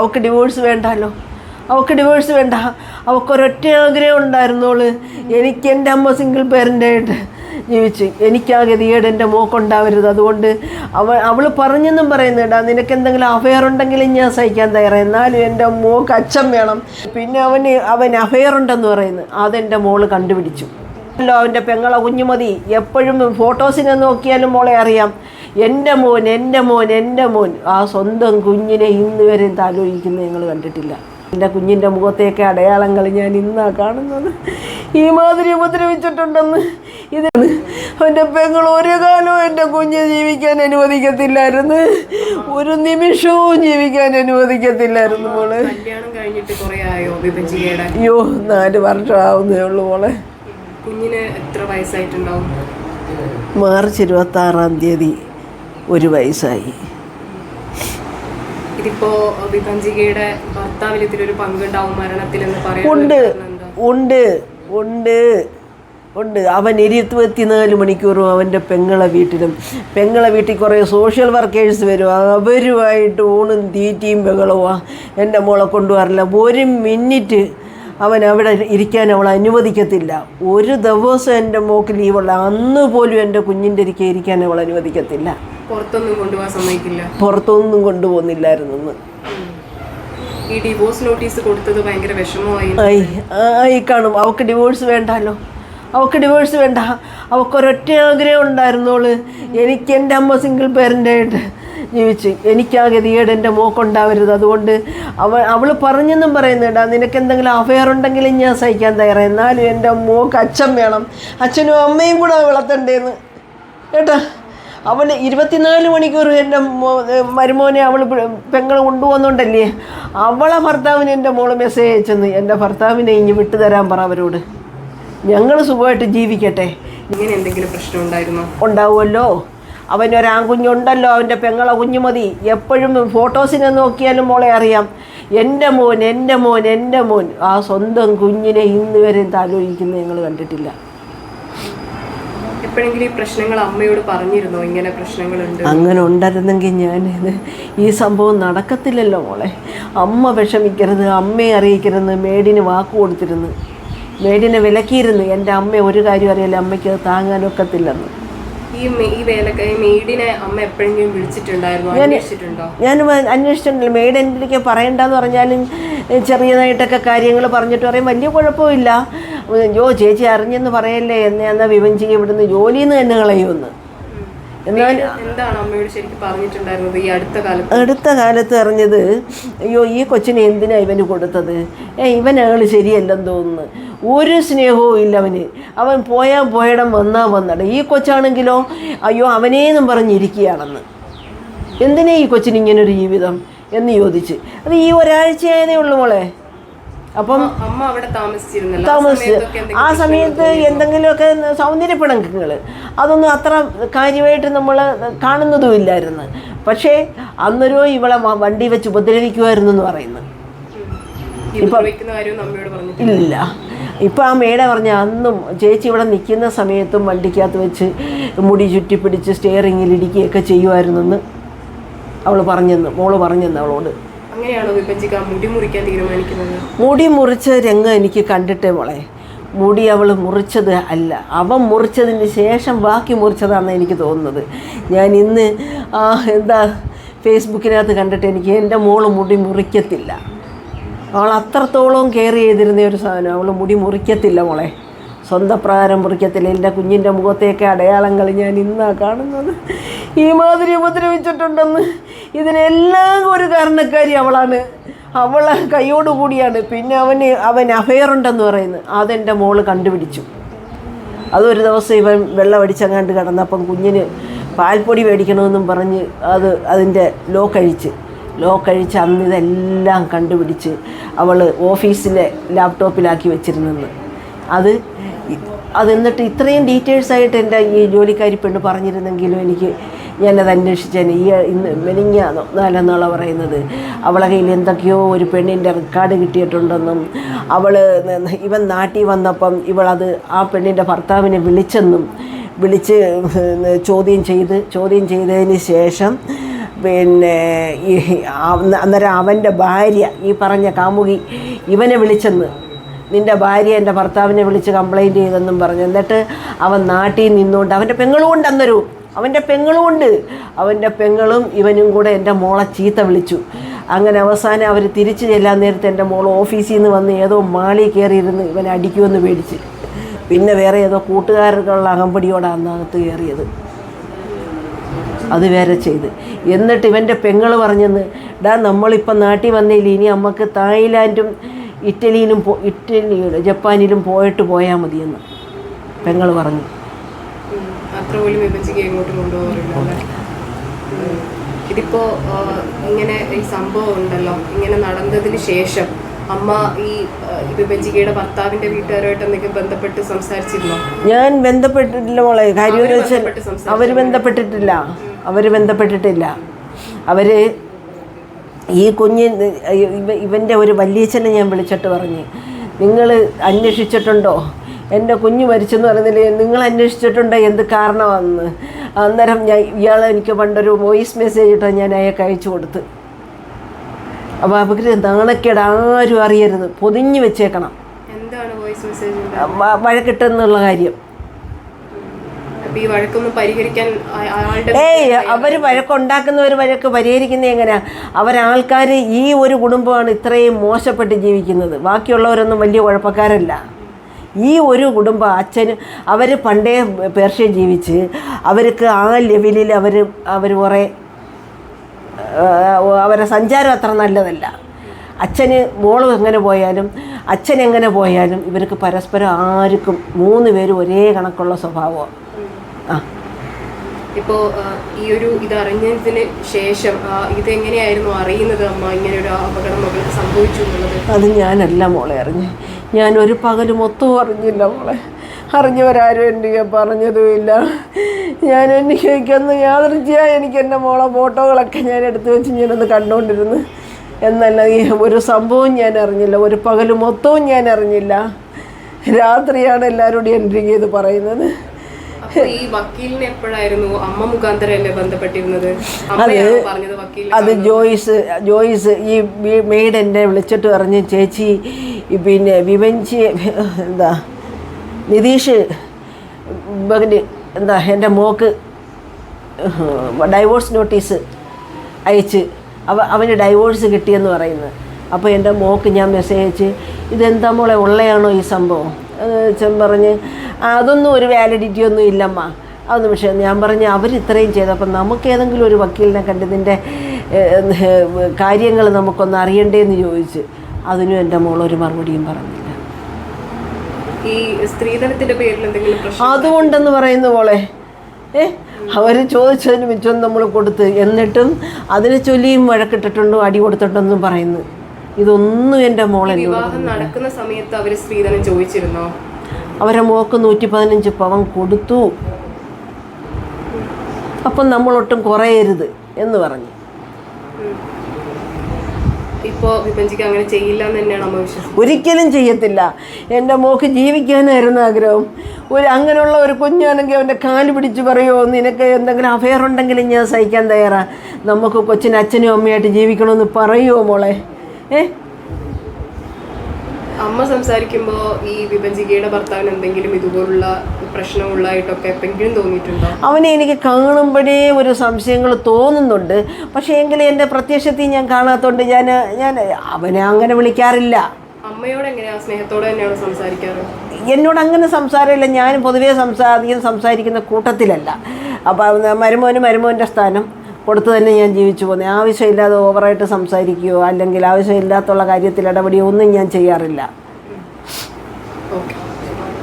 അവൾക്ക് ഡിവോഴ്സ് വേണ്ടല്ലോ, അവൾക്ക് ഡിവോഴ്സ് വേണ്ട. അവൾക്കൊരൊറ്റ ആഗ്രഹം ഉണ്ടായിരുന്നോള്, എനിക്ക് എൻ്റെ അമ്മ സിംഗിൾ പേരൻ്റായിട്ട് ജീവിച്ച് എനിക്കാ ഗതികേട് എൻ്റെ മോക്കുണ്ടാവരുത്. അതുകൊണ്ട് അവൾ പറഞ്ഞെന്നും പറയുന്നുണ്ടാ, നിനക്ക് എന്തെങ്കിലും അഫെയർ ഉണ്ടെങ്കിലും ഞാൻ സഹിക്കാൻ തയ്യാറാണ്, എന്നാലും എൻ്റെ മോക്ക് അച്ഛൻ വേണം. പിന്നെ അവൻ അഫെയർ ഉണ്ടെന്ന് പറയുന്നു, അതെൻ്റെ മോള് കണ്ടുപിടിച്ചു. അവൻ്റെ പെങ്ങളെ കുഞ്ഞുമതി എപ്പോഴും ഫോട്ടോസിനെ നോക്കിയാലും മോളെ അറിയാം, എൻ്റെ മോൻ എൻ്റെ മോൻ എൻ്റെ മോൻ. ആ സ്വന്തം കുഞ്ഞിനെ ഇന്ന് വരെ ആലോചിക്കുന്നത് ഞങ്ങൾ കണ്ടിട്ടില്ല. എൻ്റെ കുഞ്ഞിൻ്റെ മുഖത്തേക്ക് അടയാളങ്ങൾ ഞാൻ ഇന്നാണ് കാണുന്നത്. ഈ മാതിരി ഉപദ്രവിച്ചിട്ടുണ്ടെന്ന് ഇതാണ്. അവൻ്റെ പെങ്ങൾ ഒരു കാലവും എൻ്റെ കുഞ്ഞ് ജീവിക്കാൻ അനുവദിക്കത്തില്ലായിരുന്നു, ഒരു നിമിഷവും ജീവിക്കാൻ അനുവദിക്കത്തില്ലായിരുന്നു മോളെ. അയ്യോ 4 വർഷം ആവുന്നേ ഉള്ളൂ മോളെ. കുഞ്ഞിന് എത്ര വയസ്സായിട്ടുണ്ടാവും? മാർച്ച് 26-ാം തീയതി 1 വയസ്സായി. ഇതിപ്പോ വിഭജികയുടെ ഭർത്താവിൽ ഇതിലൊരു പങ്കുണ്ടാവും മരണത്തിലെന്ന് ഉണ്ട് ഉണ്ട് ഉണ്ട് ഉണ്ട്. അവൻ 24 മണിക്കൂറും അവൻ്റെ പെങ്ങളെ വീട്ടിൽ കുറേ സോഷ്യൽ വർക്കേഴ്സ് വരും, അവരുമായിട്ട് ഊണും തീറ്റയും ബഹളവുമാണ്. എൻ്റെ മോളെ കൊണ്ടുവരില്ല, 1 മിനിറ്റ് അവൻ അവിടെ ഇരിക്കാൻ അവൾ അനുവദിക്കത്തില്ല. ഒരു ദിവസം എൻ്റെ മോക്ക് ലീവുള്ള അന്ന് പോലും എൻ്റെ കുഞ്ഞിൻ്റെ ഇരിക്കാൻ അവൾ അനുവദിക്കത്തില്ല. പുറത്തൊന്നും കൊണ്ടുപോകാൻ സമ്മതിക്കില്ല, പുറത്തൊന്നും കൊണ്ടുപോകുന്നില്ലായിരുന്നു. ഈ ഡിവോഴ്സ് നോട്ടീസ് കൊടുത്തത് ഭയങ്കര വിഷമമായി ആയി കാണും. അവൾക്ക് ഡിവോഴ്സ് വേണ്ടല്ലോ, അവൾക്ക് ഡിവോഴ്സ് വേണ്ട. അവൾക്കൊരൊറ്റ ആഗ്രഹം ഉണ്ടായിരുന്നോള്, എനിക്ക് എൻ്റെ അമ്മ സിംഗിൾ പേരൻ്റായിട്ട് ജീവിച്ച് എനിക്കാ ഗതികേട് എൻ്റെ മോക്കുണ്ടാവരുത്. അതുകൊണ്ട് അവൾ പറഞ്ഞെന്നും പറയുന്നുണ്ടാ, നിനക്ക് എന്തെങ്കിലും അഫെയർ ഉണ്ടെങ്കിലും ഞാൻ സഹിക്കാൻ തയ്യാറാണ്, എന്നാലും എൻ്റെ മോക്ക് അച്ഛൻ വേണം, അച്ഛനും അമ്മയും കൂടെ വളർത്തണ്ടേന്ന് കേട്ടാ. അവന് 24 മണിക്കൂർ എൻ്റെ മരുമോനെ അവൾ പെങ്ങൾ കൊണ്ടുപോകുന്നുണ്ടല്ലേ, അവളെ ഭർത്താവിന് എൻ്റെ മോള് മെസ്സേജ് അയച്ചെന്ന്, എൻ്റെ ഭർത്താവിനെ ഇനി വിട്ടുതരാൻ പറ അവരോട്, ഞങ്ങൾ സുഖമായിട്ട് ജീവിക്കട്ടെ. ഇങ്ങനെ എന്തെങ്കിലും പ്രശ്നം ഉണ്ടായിരുന്നോ? ഉണ്ടാവുമല്ലോ, അവനൊരാൺകുഞ്ഞുണ്ടല്ലോ, അവൻ്റെ പെങ്ങളെ കുഞ്ഞുമതി എപ്പോഴും ഫോട്ടോസിനെ നോക്കിയാലും മോളെ അറിയാം, എൻ്റെ മോൻ എൻ്റെ മോൻ എൻ്റെ മോൻ. ആ സ്വന്തം കുഞ്ഞിനെ ഇന്ന് വരെ ആലോചിക്കുന്നത് ഞങ്ങൾ കണ്ടിട്ടില്ല. എപ്പോഴെങ്കിലും ഈ പ്രശ്നങ്ങൾ അമ്മയോട് പറഞ്ഞിരുന്നോ, ഇങ്ങനെ പ്രശ്നങ്ങളുണ്ട്? അങ്ങനെ ഉണ്ടായിരുന്നെങ്കിൽ ഞാൻ ഈ സംഭവം നടക്കത്തില്ലല്ലോ മോളെ. അമ്മ വിഷമിക്കരുത്, അമ്മയെ അറിയിക്കരുത്, മേഡിന് വാക്ക് കൊടുത്തിരുന്നു, മേഡിനെ വിലക്കിയിരുന്നു. എൻ്റെ അമ്മ ഒരു കാര്യം അറിയില്ല, അമ്മയ്ക്ക് അത് താങ്ങാനൊക്കത്തില്ലെന്ന്. ഈ മെയ്ഡിനെ അമ്മ എപ്പോഴെങ്കിലും വിളിച്ചിട്ടുണ്ടായിരുന്നോ, അന്വേഷിച്ചിട്ടുണ്ടോ? ഞാൻ അന്വേഷിച്ചിട്ടുണ്ടല്ലോ. മെയ്ഡ് എനിക്ക് പറയണ്ടെന്ന് പറഞ്ഞാലും ചെറിയതായിട്ടൊക്കെ കാര്യങ്ങൾ പറഞ്ഞിട്ട് പറയും, വലിയ കുഴപ്പമില്ല, ചേച്ചി അറിഞ്ഞെന്ന് പറയല്ലേ, എന്നാൽ വിവഞ്ചിക്ക് ഇവിടുന്ന് ജോലിയിൽ നിന്ന് തന്നെ കളയുമെന്ന്. എന്നാൽ എന്താണ് അമ്മയോട് ശരിക്കും പറഞ്ഞിട്ടുണ്ടായിരുന്നത് ഈ അടുത്ത കാലത്ത് അറിഞ്ഞത്, അയ്യോ ഈ കൊച്ചിനെ എന്തിനാ ഇവന് കൊടുത്തത്, ഇവനാൾ ശരിയല്ലെന്ന് തോന്നുന്നു, ഒരു സ്നേഹവും ഇല്ല അവന്, അവൻ പോയിടം വന്നട. ഈ കൊച്ചാണെങ്കിലോ അയ്യോ അവനേന്നും പറഞ്ഞിരിക്കുകയാണെന്ന്. എന്തിനാ ഈ കൊച്ചിന് ഇങ്ങനൊരു ജീവിതം എന്ന് ചോദിച്ച്. അത് ഈ ഒരാഴ്ചയായതേ ഉള്ളൂ മോളെ. അപ്പം അമ്മ അവിടെ താമസിച്ച് ആ സമയത്ത് എന്തെങ്കിലുമൊക്കെ സൗന്ദര്യപ്പിണക്കങ്ങൾ അതൊന്നും അത്ര കാര്യമായിട്ട് നമ്മൾ കാണുന്നതും ഇല്ലായിരുന്നു. പക്ഷേ അന്നൊരു ഇവളെ വണ്ടി വെച്ച് ഉപദ്രവിക്കുമായിരുന്നു എന്ന് പറയുന്നു. ഇല്ല, ഇപ്പം ആ മേഡ പറഞ്ഞ അന്നും ചേച്ചി ഇവിടെ നിൽക്കുന്ന സമയത്തും വണ്ടിക്കകത്ത് വെച്ച് മുടി ചുറ്റിപ്പിടിച്ച് സ്റ്റെയറിങ്ങിൽ ഇടിക്കുകയൊക്കെ ചെയ്യുമായിരുന്നെന്ന് മോള് പറഞ്ഞെന്ന് അവളോട്. മുടി മുറിച്ച രംഗം എനിക്ക് കണ്ടിട്ടേ മോളെ. മുടി അവൾ മുറിച്ചത് അല്ല, അവൻ മുറിച്ചതിന് ശേഷം ബാക്കി മുറിച്ചതാണെന്ന് എനിക്ക് തോന്നുന്നത്. ഞാൻ ഇന്ന് ഫേസ്ബുക്കിനകത്ത് കണ്ടിട്ട് എനിക്ക് എൻ്റെ മോള് മുടി മുറിക്കത്തില്ല, അവൾ അത്രത്തോളം കെയർ ചെയ്തിരുന്ന ഒരു സാധനം, അവൾ മുടി മുറിക്കത്തില്ല മോളെ, സ്വന്തം പ്രകാരം മുറിക്കത്തില്ല. എൻ്റെ കുഞ്ഞിൻ്റെ മുഖത്തേക്ക് അടയാളങ്ങൾ ഞാൻ ഇന്നാണ് കാണുന്നത്. ഈ മാതിരി ഉപദ്രവിച്ചിട്ടുണ്ടെന്ന് ഇതിനെല്ലാം ഒരു കാരണക്കാരി അവളാണ്, അവളെ കൈയോടുകൂടിയാണ്. പിന്നെ അവൻ അഫെയർ ഉണ്ടെന്ന് പറയുന്നു, അതെൻ്റെ മോള് കണ്ടുപിടിച്ചു. അതൊരു ദിവസം ഇവൻ വെള്ളമടിച്ചങ്ങാണ്ട് കിടന്നപ്പം കുഞ്ഞിന് പാൽപ്പൊടി മേടിക്കണമെന്നും പറഞ്ഞ് അതിൻ്റെ ലോക്ക് അഴിച്ച് അന്ന് ഇതെല്ലാം കണ്ടുപിടിച്ച് അവൾ ഓഫീസിലെ ലാപ്ടോപ്പിലാക്കി വെച്ചിരുന്നെന്ന്. അതെന്നിട്ട് ഇത്രയും ഡീറ്റെയിൽസായിട്ട് എൻ്റെ ഈ ജോലിക്കാരി പെണ്ണ് പറഞ്ഞിരുന്നെങ്കിലും ഞാനത് അന്വേഷിച്ചേനെ. ഇന്ന് മെനിഞ്ഞാന്നോ 4 നാളാണ് പറയുന്നത്, അവളെ കയ്യിൽ എന്തൊക്കെയോ ഒരു പെണ്ണിൻ്റെ റെക്കോർഡ് കിട്ടിയിട്ടുണ്ടെന്നും, ഇവൻ നാട്ടിൽ വന്നപ്പം ആ പെണ്ണിൻ്റെ ഭർത്താവിനെ വിളിച്ച് ചോദ്യം ചെയ്തതിന് ശേഷം പിന്നെ ഈ അന്നേരം അവൻ്റെ ഭാര്യ ഈ പറഞ്ഞ കാമുകി ഇവനെ വിളിച്ചെന്ന്, നിൻ്റെ ഭാര്യ എൻ്റെ ഭർത്താവിനെ വിളിച്ച് കംപ്ലൈൻറ്റ് ചെയ്തെന്നും പറഞ്ഞു. എന്നിട്ട് അവൻ നാട്ടിൽ നിന്നുകൊണ്ട് അവൻ്റെ പെങ്ങളുമുണ്ട്, അന്നേരവും അവൻ്റെ പെങ്ങളുമുണ്ട്, അവൻ്റെ പെങ്ങളും ഇവനും കൂടെ എൻ്റെ മോളെ ചീത്ത വിളിച്ചു. അങ്ങനെ അവസാനം അവർ തിരിച്ചു ചെല്ലാൻ നേരത്തെ എൻ്റെ മോൾ ഓഫീസിൽ നിന്ന് വന്ന് ഏതോ മാളിൽ കയറിയിരുന്ന് ഇവനെ അടിക്കുമെന്ന് പേടിച്ച്, പിന്നെ വേറെ ഏതോ കൂട്ടുകാർക്കുള്ള അകമ്പടിയോടെ അന്നകത്ത് കയറിയത്, അത് വേറെ ചെയ്ത്. എന്നിട്ട് ഇവൻ്റെ പെങ്ങൾ പറഞ്ഞെന്ന്, നമ്മളിപ്പം നാട്ടിൽ വന്നില്ല, ഇനി നമുക്ക് തായ്ലാൻഡും ഇറ്റലിയിലും ജപ്പാനിലും പോയാൽ മതിയെന്ന് പെങ്ങൾ പറഞ്ഞു. അത്ര പോലും വിഭജിക്കുക എങ്ങോട്ടും കൊണ്ടുപോകാറില്ല. ഇതിപ്പോ ഇങ്ങനെ ഈ സംഭവം ഉണ്ടല്ലോ, ഇങ്ങനെ നടന്നതിന് ശേഷം അമ്മ ഈ വിഭജികയുടെ ഭർത്താവിന്റെ വീട്ടുകാരുമായിട്ട് എന്തെങ്കിലും ബന്ധപ്പെട്ട് സംസാരിച്ചിരുന്നോ? ഞാൻ ബന്ധപ്പെട്ടിട്ടില്ല മോളെ. കാര്യം അവർ ബന്ധപ്പെട്ടിട്ടില്ല. അവർ ഈ ഇവൻ്റെ ഒരു വല്യച്ഛനെ ഞാൻ വിളിച്ചിട്ട് പറഞ്ഞ്, നിങ്ങൾ അന്വേഷിച്ചിട്ടുണ്ടോ എൻ്റെ കുഞ്ഞ് മരിച്ചെന്ന് പറയുന്നില്ലേ, നിങ്ങൾ അന്വേഷിച്ചിട്ടുണ്ടോ എന്ത് കാരണമാണെന്ന്? അന്നേരം ഇയാൾ എനിക്ക് പണ്ടൊരു വോയിസ് മെസ്സേജ് ഇട്ടാൽ ഞാൻ അയാൾക്ക് അയച്ചു കൊടുത്ത്. അപ്പോൾ അവർക്ക് നാണക്കേട് ആരും അറിയരുത്, പൊതിഞ്ഞ് വെച്ചേക്കണം. എന്താണ് വോയിസ് മെസ്സേജ്? വഴക്കിട്ടെന്നുള്ള കാര്യം. അവർ വഴക്കുണ്ടാക്കുന്നവർ വഴക്ക് പരിഹരിക്കുന്നത് എങ്ങനെയാ? അവരാൾക്കാർ ഈ ഒരു കുടുംബമാണ് ഇത്രയും മോശപ്പെട്ട് ജീവിക്കുന്നത്, ബാക്കിയുള്ളവരൊന്നും വലിയ കുഴപ്പക്കാരല്ല. ഈ ഒരു കുടുംബം അച്ഛന് അവർ പണ്ടേ പേർഷ്യ ജീവിച്ച് അവർക്ക് ആ ലെവലിൽ അവർ കുറേ അവരെ സഞ്ചാരം അത്ര നല്ലതല്ല. അച്ഛന് മോളും എങ്ങനെ പോയാലും അച്ഛൻ എങ്ങനെ പോയാലും ഇവർക്ക് പരസ്പരം ആർക്കും 3 പേരും ഒരേ കണക്കുള്ള സ്വഭാവമാണ്. ഇപ്പോൾ ഈ ഒരു ഇതറിഞ്ഞതിന് ശേഷം ഇതെങ്ങനെയായിരുന്നു അറിയുന്നത് അമ്മ ഇങ്ങനെ ഒരു അപകടം മകൾക്ക് സംഭവിച്ചു എന്നുള്ളത്? അത് ഞാനല്ല മോളെ അറിഞ്ഞ്, ഞാൻ ഒരു പകൽ മൊത്തവും അറിഞ്ഞില്ല മോളെ. അറിഞ്ഞവരാരും എനിക്ക് പറഞ്ഞതുമില്ല. എനിക്കൊന്ന് യാദൃച്ഛികമായി എനിക്ക് എൻ്റെ മോളെ ഫോട്ടോകളൊക്കെ ഞാൻ എടുത്തു വെച്ച് ഞാനത് കണ്ടുകൊണ്ടിരുന്നു എന്നല്ല, ഈ ഒരു സംഭവം ഞാൻ അറിഞ്ഞില്ല, ഒരു പകൽ മൊത്തവും ഞാൻ അറിഞ്ഞില്ല. രാത്രിയാണ് എല്ലാവരോടും എൻ്റെ ഇത് പറയുന്നത്. ഈ വക്കീലിനെ എപ്പോഴായിരുന്നു അമ്മ മുഖാന്തരല്ലേ ബന്ധപ്പെട്ടിരുന്നത്? അത് ജോയിസ് ഈ മെയ്ഡ് എന്നെ വിളിച്ചിട്ട് പറഞ്ഞ്, ചേച്ചി പിന്നെ വിവഞ്ചി നിതീഷ് എൻ്റെ മോക്ക് ഡൈവോഴ്സ് നോട്ടീസ് അയച്ച് അവന് ഡൈവോഴ്സ് കിട്ടിയെന്ന് പറയുന്നത്. അപ്പോൾ എൻ്റെ മോക്ക് ഞാൻ മെസ്സേജ് അയച്ച്, ഇതെന്താ മോളെ ഉള്ളയാണോ ഈ സംഭവം? അച്ഛൻ പറഞ്ഞ് അതൊന്നും ഒരു വാലിഡിറ്റി ഒന്നും ഇല്ലമ്മ, അതൊന്നും വിഷയം. ഞാൻ പറഞ്ഞ് അവർ ഇത്രയും ചെയ്തപ്പോൾ നമുക്ക് ഏതെങ്കിലും ഒരു വക്കീലിനെ കണ്ട് ഇതിൻ്റെ കാര്യങ്ങൾ നമുക്കൊന്ന് അറിയണ്ടേന്ന് ചോദിച്ച്. അതിനും എൻ്റെ മോളൊരു മറുപടിയും പറഞ്ഞില്ല. ഈ സ്ത്രീധനത്തിൻ്റെ പേരിൽ എന്തെങ്കിലും പ്രശ്നം അതുകൊണ്ടെന്ന് പറയുന്ന മോളെ അവർ ചോദിച്ചതിന് മിച്ചം നമ്മൾ കൊടുത്ത്, എന്നിട്ടും അതിനെ ചൊല്ലിയും വഴക്കിട്ടിട്ടുണ്ടോ അടി കൊടുത്തിട്ടുണ്ടെന്നും പറയുന്നു. ഇതൊന്നും എൻ്റെ മോളെ. വിവാഹം നടക്കുന്ന സമയത്ത് അവർ സ്ത്രീധനം ചോദിച്ചിരുന്നോ? അവരെ മോക്ക് 115 പവൻ കൊടുത്തു. അപ്പം നമ്മളൊട്ടും കുറയരുത് എന്ന് പറഞ്ഞു. ഇപ്പോൾ വിഭജിക്ക് അങ്ങനെ ചെയ്യില്ല എന്ന് തന്നെയാണ് അമ്മ വിശ്വസിക്കുന്നത്? ഒരിക്കലും ചെയ്യത്തില്ല. എൻ്റെ മോക്ക് ജീവിക്കാനായിരുന്നു ആഗ്രഹം. അങ്ങനെയുള്ള ഒരു കുഞ്ഞാണെങ്കിൽ അവൻ്റെ കാല് പിടിച്ച് പറയുമോ, നിനക്ക് എന്തെങ്കിലും അഫെയർ ഉണ്ടെങ്കിലും ഞാൻ സഹിക്കാൻ തയ്യാറാണ്, നമുക്ക് കൊച്ചിന് അച്ഛനും അമ്മയായിട്ട് ജീവിക്കണമെന്ന് പറയുമോ മോളെ? അമ്മ സംസാരിക്കുമ്പോൾ ഈ വിഭജികയുടെ ഭർത്താവിന് എന്തെങ്കിലും ഇതുപോലുള്ള പ്രശ്നമുള്ളതായിട്ടൊക്കെ എപ്പോഴെങ്കിലും തോന്നിയിട്ടുണ്ടോ? അവനെ എനിക്ക് കാണുമ്പോഴേ ഒരു സംശയങ്ങൾ തോന്നുന്നുണ്ട്. പക്ഷേ എങ്കിലും എൻ്റെ പ്രത്യക്ഷത്തിൽ ഞാൻ കാണാത്തതുകൊണ്ട് ഞാൻ അവനെ അങ്ങനെ വിളിക്കാറില്ല. അമ്മയോട് എങ്ങനെയാണ്? സ്നേഹത്തോടെ തന്നെയാണ് സംസാരിക്കാറ്? എന്നോട് അങ്ങനെ സംസാരമില്ല. ഞാൻ പൊതുവേ സംസാരിക്കുന്ന കൂട്ടത്തിലല്ല. അപ്പോൾ മരുമോൻ്റെ സ്ഥാനം കൊടുത്ത് തന്നെ ഞാൻ ജീവിച്ചു പോകുന്നത്. ആവശ്യമില്ലാതെ ഓവറായിട്ട് സംസാരിക്കുകയോ അല്ലെങ്കിൽ ആവശ്യമില്ലാത്തുള്ള കാര്യത്തിൽ ഇടപെടുകയോ ഒന്നും ഞാൻ ചെയ്യാറില്ല.